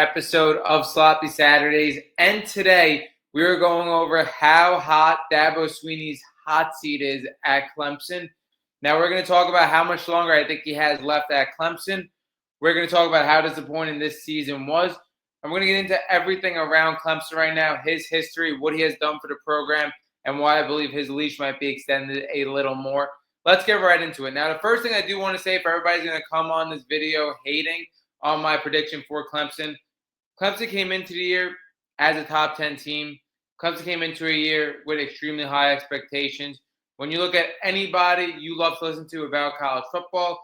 episode of Sloppy Saturdays, and today we are going over how hot Dabo Swinney's hot seat is at Clemson. Now we're going to talk about how much longer I think he has left at Clemson. We're going to talk about how disappointing this season was. And we're going to get into everything around Clemson right now, his history, what he has done for the program, and why I believe his leash might be extended a little more. Let's get right into it. Now, the first thing I do want to say, if everybody's going to come on this video hating on my prediction for Clemson came into the year as a top 10 team. Clemson came into a year with extremely high expectations. When you look at anybody you love to listen to about college football,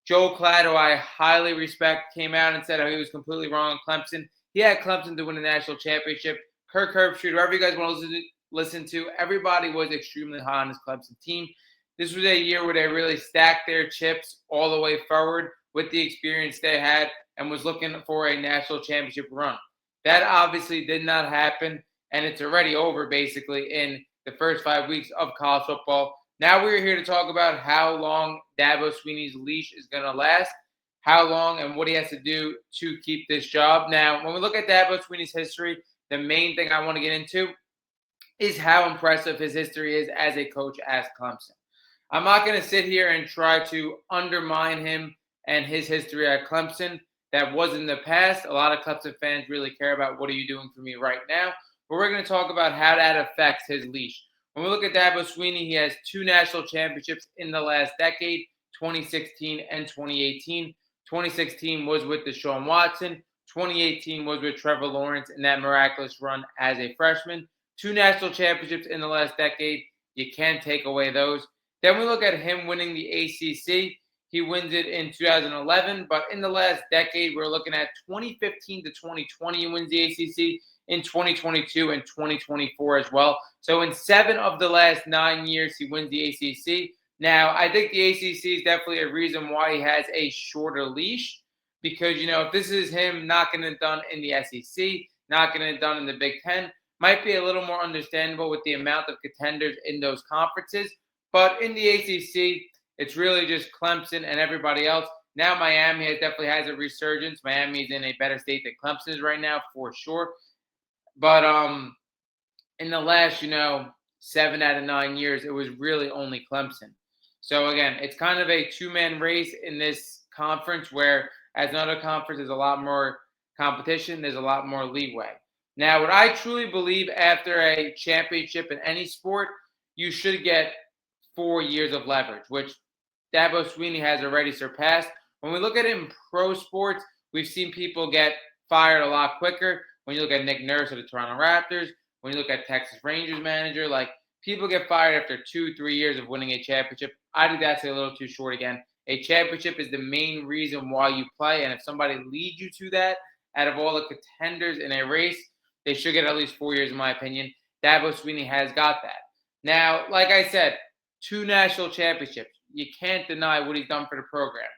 Joe Klatt, who I highly respect, came out and said how he was completely wrong on Clemson. He had Clemson to win a national championship. Kirk Herbstreit, whoever you guys want to listen to, everybody was extremely high on this Clemson team. This was a year where they really stacked their chips all the way forward with the experience they had and was looking for a national championship run. That obviously did not happen, and it's already over basically in the first 5 weeks of college football. Now we're here to talk about how long Dabo Swinney's leash is going to last, how long and what he has to do to keep this job. Now, when we look at Dabo Swinney's history, the main thing I want to get into is how impressive his history is as a coach at Clemson. I'm not going to sit here and try to undermine him and his history at Clemson. That was in the past. A lot of Clemson fans really care about what are you doing for me right now. But we're going to talk about how that affects his leash. When we look at Dabo Swinney, he has 2 national championships in the last decade, 2016 and 2018. 2016 was with Deshaun Watson. 2018 was with Trevor Lawrence in that miraculous run as a freshman. 2 national championships in the last decade. You can't take away those. Then we look at him winning the ACC. He wins it in 2011, but in the last decade, we're looking at 2015 to 2020, he wins the ACC, in 2022 and 2024 as well. So in 7 of the last 9 years, he wins the ACC. Now, I think the ACC is definitely a reason why he has a shorter leash because, if this is him not getting it done in the SEC, not getting it done in the Big Ten, might be a little more understandable with the amount of contenders in those conferences. But in the ACC, it's really just Clemson and everybody else. Now Miami definitely has a resurgence. Miami's in a better state than Clemson is right now, for sure. But in the last, 7 out of 9 years, it was really only Clemson. So, again, it's kind of a two-man race in this conference where, as another conference, there's a lot more competition. There's a lot more leeway. Now, what I truly believe after a championship in any sport, you should get 4 years of leverage, which Dabo Swinney has already surpassed. When we look at it in pro sports, we've seen people get fired a lot quicker. When you look at Nick Nurse of the Toronto Raptors, when you look at Texas Rangers manager, people get fired after 2-3 years of winning a championship. I think that's a little too short again. A championship is the main reason why you play, and if somebody leads you to that, out of all the contenders in a race, they should get at least 4 years in my opinion. Dabo Swinney has got that. Now, like I said, 2 national championships. You can't deny what he's done for the program.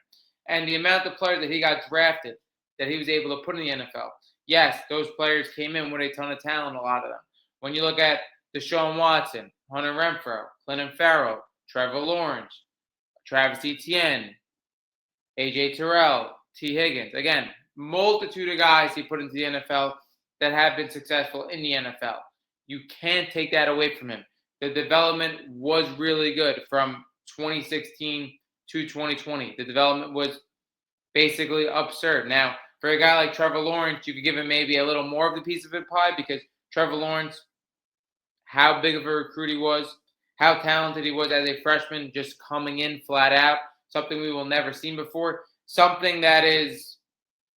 And the amount of players that he got drafted, that he was able to put in the NFL. Yes, those players came in with a ton of talent, a lot of them. When you look at Deshaun Watson, Hunter Renfrow, Clinton Farrell, Trevor Lawrence, Travis Etienne, A.J. Terrell, T. Higgins. Again, multitude of guys he put into the NFL that have been successful in the NFL. You can't take that away from him. The development was really good from 2016 to 2020. The development was basically absurd. Now, for a guy like Trevor Lawrence, you could give him maybe a little more of the piece of the pie because Trevor Lawrence, how big of a recruit he was, how talented he was as a freshman, just coming in flat out, something we will never seen before, something that is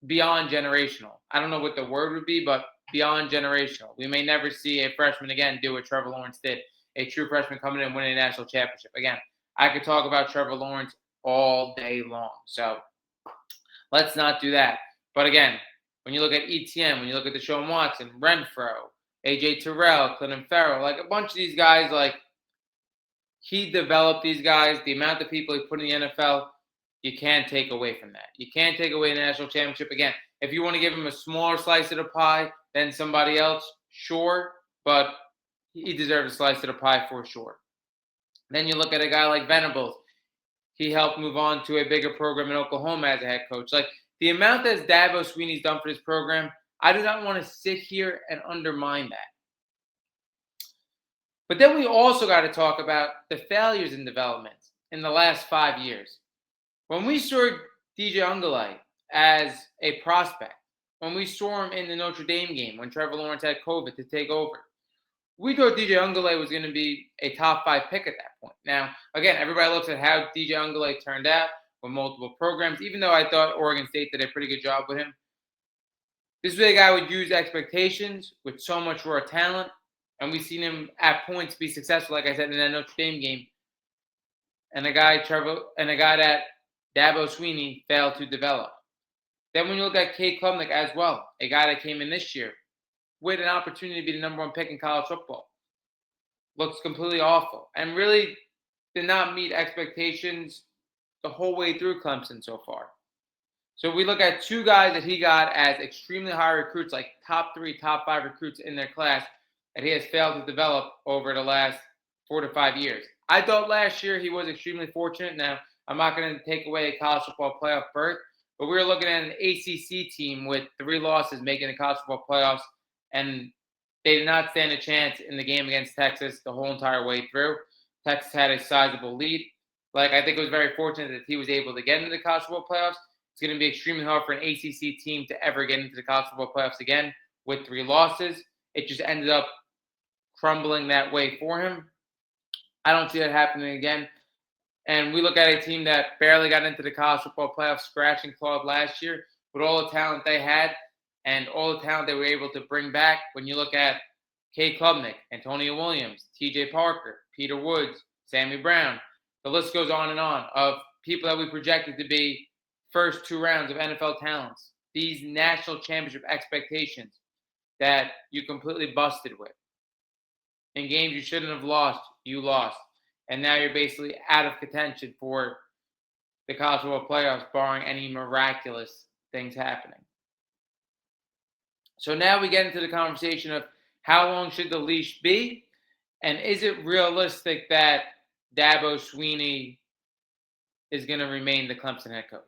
beyond generational. I don't know what the word would be, but beyond generational. We may never see a freshman again do what Trevor Lawrence did. A true freshman coming in and winning a national championship. Again, I could talk about Trevor Lawrence all day long. So let's not do that. But again, when you look at ETN, when you look at Deshaun Watson, Renfrow, A.J. Terrell, Clinton Farrell, a bunch of these guys, he developed these guys. The amount of people he put in the NFL, you can't take away from that. You can't take away the national championship. Again, if you want to give him a smaller slice of the pie than somebody else, sure. But he deserves a slice of the pie for sure. Then you look at a guy like Venables. He helped move on to a bigger program in Oklahoma as a head coach. The amount that Dabo Swinney's done for this program, I do not want to sit here and undermine that. But then we also got to talk about the failures in development in the last 5 years. When we saw DJ Ungulai as a prospect, when we saw him in the Notre Dame game, when Trevor Lawrence had COVID to take over, we thought DJ Ungulai was going to be a top 5 pick at that point. Now, again, everybody looks at how DJ Ungulai turned out with multiple programs, even though I thought Oregon State did a pretty good job with him. This is a guy who would use expectations with so much raw talent, and we've seen him at points be successful, like I said, in that Notre Dame game. And a guy that Dabo Swinney failed to develop. Then when you look at Cade Klubnik as well, a guy that came in this year with an opportunity to be the number 1 pick in college football, looks completely awful and really did not meet expectations the whole way through Clemson so far. So we look at 2 guys that he got as extremely high recruits, like top 3, top 5 recruits in their class, that he has failed to develop over the last 4 to 5 years. I thought last year he was extremely fortunate. Now, I'm not going to take away a college football playoff berth, but we were looking at an ACC team with 3 losses making the college football playoffs, and they did not stand a chance in the game against Texas the whole entire way through. Texas had a sizable lead. I think it was very fortunate that he was able to get into the college football playoffs. It's going to be extremely hard for an ACC team to ever get into the college football playoffs again with 3 losses. It just ended up crumbling that way for him. I don't see that happening again. And we look at a team that barely got into the college football playoffs, scratch and clawed last year, with all the talent they had and all the talent they were able to bring back. When you look at Cade Klubnik, Antonio Williams, TJ Parker, Peter Woods, Sammy Brown, the list goes on and on of people that we projected to be first 2 rounds of NFL talents. These national championship expectations that you completely busted with. In games you shouldn't have lost, you lost. And now you're basically out of contention for the college football playoffs, barring any miraculous things happening. So now we get into the conversation of how long should the leash be? And is it realistic that Dabo Swinney is going to remain the Clemson head coach?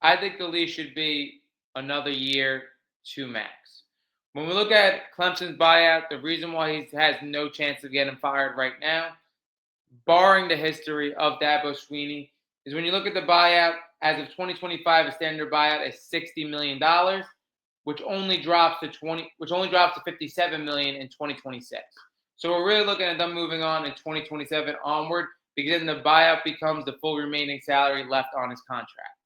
I think the leash should be another year, 2 max. When we look at Clemson's buyout, the reason why he has no chance of getting fired right now, barring the history of Dabo Swinney, is when you look at the buyout, as of 2025, a standard buyout is $60 million, which only drops to $57 million in 2026. So we're really looking at them moving on in 2027 onward, because then the buyout becomes the full remaining salary left on his contract.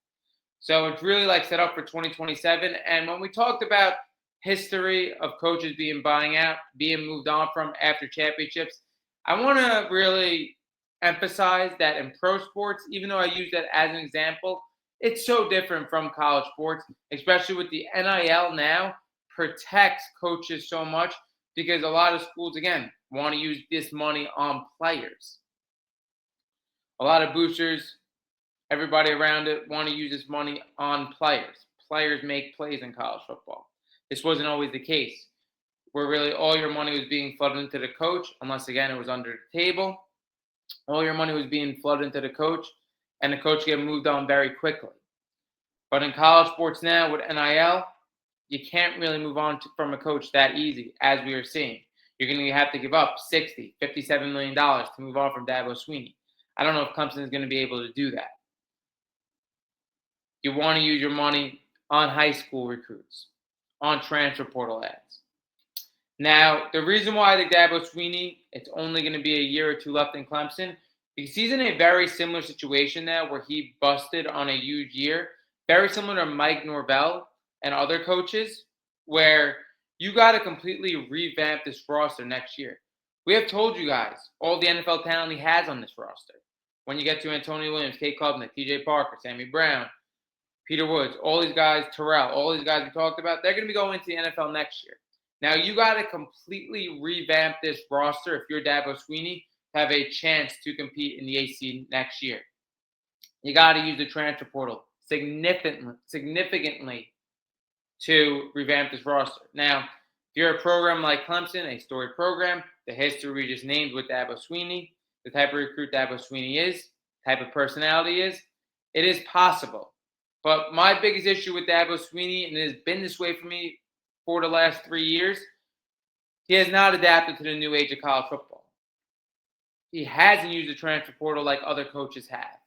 So it's really set up for 2027. And when we talked about history of coaches being moved on from after championships, I want to really emphasize that in pro sports, even though I use that as an example, it's so different from college sports, especially with the NIL now protects coaches so much, because a lot of schools, again, want to use this money on players. A lot of boosters, everybody around it, want to use this money on players. Players make plays in college football. This wasn't always the case, where really all your money was being flooded into the coach, unless, again, it was under the table. All your money was being flooded into the coach, and the coach get moved on very quickly. But in college sports now with NIL, you can't really move on from a coach that easy, as we are seeing. You're going to have to give up $60, $57 million to move on from Dabo Swinney. I don't know if Clemson is going to be able to do that. You want to use your money on high school recruits, on transfer portal ads. Now, the reason why I think Dabo Swinney, it's only going to be a year or 2 left in Clemson, because he's in a very similar situation now where he busted on a huge year, very similar to Mike Norvell and other coaches, where you got to completely revamp this roster next year. We have told you guys all the NFL talent he has on this roster. When you get to Antonio Williams, Cade Klubnik, TJ Parker, Sammy Brown, Peter Woods, all these guys, Terrell, all these guys we talked about, they're going to be going into the NFL next year. Now, you got to completely revamp this roster if you're Dabo Swinney to have a chance to compete in the AC next year. You got to use the transfer portal significantly to revamp this roster. Now, if you're a program like Clemson, a storied program, the history we just named with Dabo Swinney, the type of recruit Dabo Swinney is, type of personality is, it is possible But my biggest issue with Dabo Sweeney, and it has been this way for me for the last 3 years, he has not adapted to the new age of college football. He hasn't used the transfer portal like other coaches have.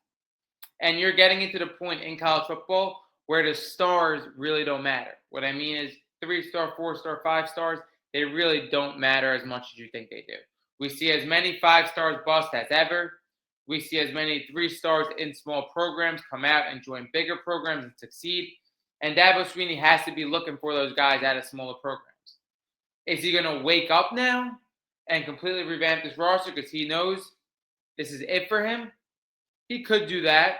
And you're getting into the point in college football where the stars really don't matter. What I mean is 3-star, 4-star, 5 stars, they really don't matter as much as you think they do. We see as many 5 stars bust as ever. We see as many 3 stars in small programs come out and join bigger programs and succeed. And Dabo Sweeney has to be looking for those guys out of smaller programs. Is he going to wake up now and completely revamp this roster because he knows this is it for him? He could do that.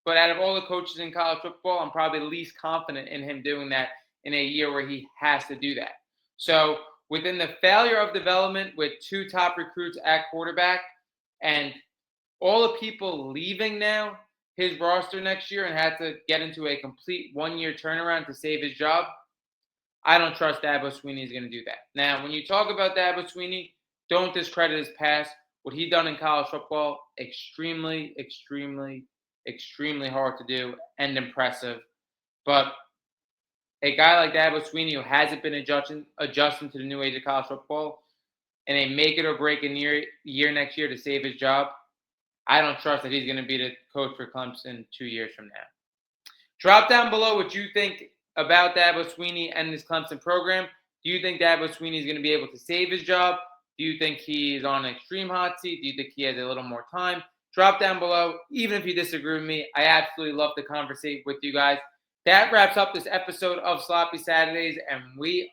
But out of all the coaches in college football, I'm probably least confident in him doing that in a year where he has to do that. So within the failure of development with 2 top recruits at quarterback and all the people leaving now his roster next year and had to get into a complete 1-year turnaround to save his job, I don't trust Dabo Sweeney is going to do that. Now, when you talk about Dabo Sweeney, don't discredit his past. What he done in college football, extremely, extremely, extremely hard to do and impressive. But a guy like Dabo Sweeney who hasn't been adjusting to the new age of college football and a make it or break in year next year to save his job, I don't trust that he's going to be the coach for Clemson 2 years from now. Drop down below what you think about Dabo Sweeney and this Clemson program. Do you think Dabo Sweeney is going to be able to save his job? Do you think he's on an extreme hot seat? Do you think he has a little more time? Drop down below. Even if you disagree with me, I absolutely love to conversate with you guys. That wraps up this episode of Sloppy Saturdays, and we